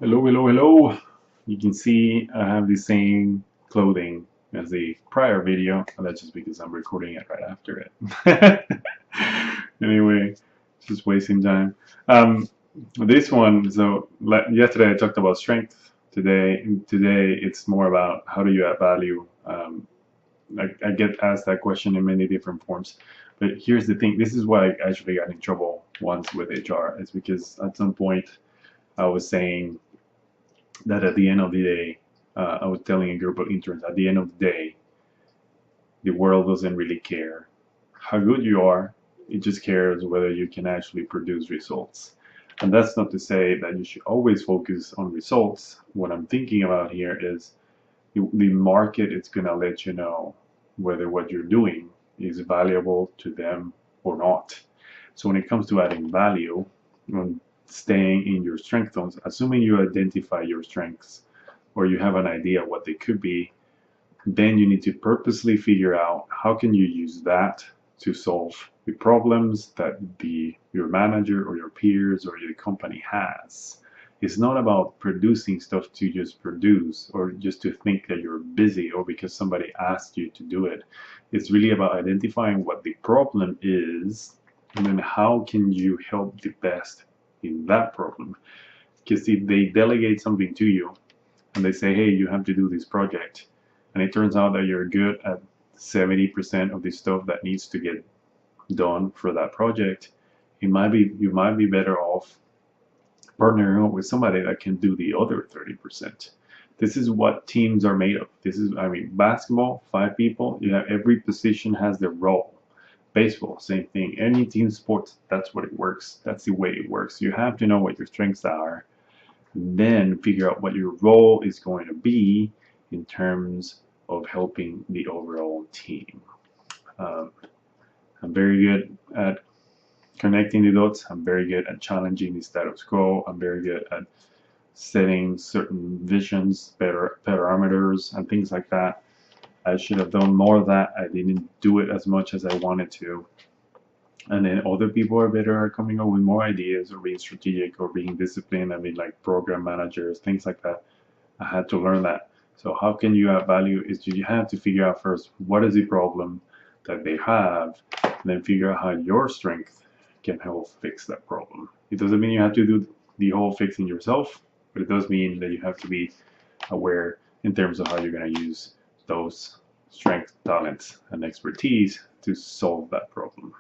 Hello, hello, hello. You can see I have the same clothing as the prior video, and that's just because I'm recording it right after it. Anyway, just wasting time. Um, this one, so yesterday I talked about strength. Today it's more about how do you add value. I get asked that question in many different forms, but here's the thing. This is why I actually got in trouble once with HR. Is because at some point I was saying that at the end of the day, I was telling a group of interns, at the end of the day, the world doesn't really care how good you are. It just cares whether you can actually produce results. And that's not to say that you should always focus on results. What I'm thinking about here is the market is going to let you know whether what you're doing is valuable to them or not. So when it comes to adding value, when staying in your strength zones, assuming you identify your strengths or you have an idea what they could be, then you need to purposely figure out how can you use that to solve the problems that your manager or your peers or your company has. It's not about producing stuff to just produce or just to think that you're busy or because somebody asked you to do it. It's really about identifying what the problem is and then how can you help the best in that problem. Because if they delegate something to you and they say, hey, you have to do this project, and it turns out that you're good at 70% of the stuff that needs to get done for that project, you might be better off partnering up with somebody that can do the other 30%. This is what teams are made of. This is, I mean, basketball, 5 people, you have every position has their role. Baseball, same thing. Any team sports, that's what it works. That's the way it works. You have to know what your strengths are, then figure out what your role is going to be in terms of helping the overall team. Um, I'm very good at connecting the dots. I'm very good at challenging the status quo. I'm very good at setting certain visions, better parameters, and things like that. I should have done more of that. I didn't do it as much as I wanted to. And then other people are better at coming up with more ideas or being strategic or being disciplined. I mean, like program managers, things like that. I had to learn that. So how can you add value is you have to figure out first what is the problem that they have, and then figure out how your strength can help fix that problem. It doesn't mean you have to do the whole fixing yourself, but it does mean that you have to be aware in terms of how you're going to use those strengths, talents, and expertise to solve that problem.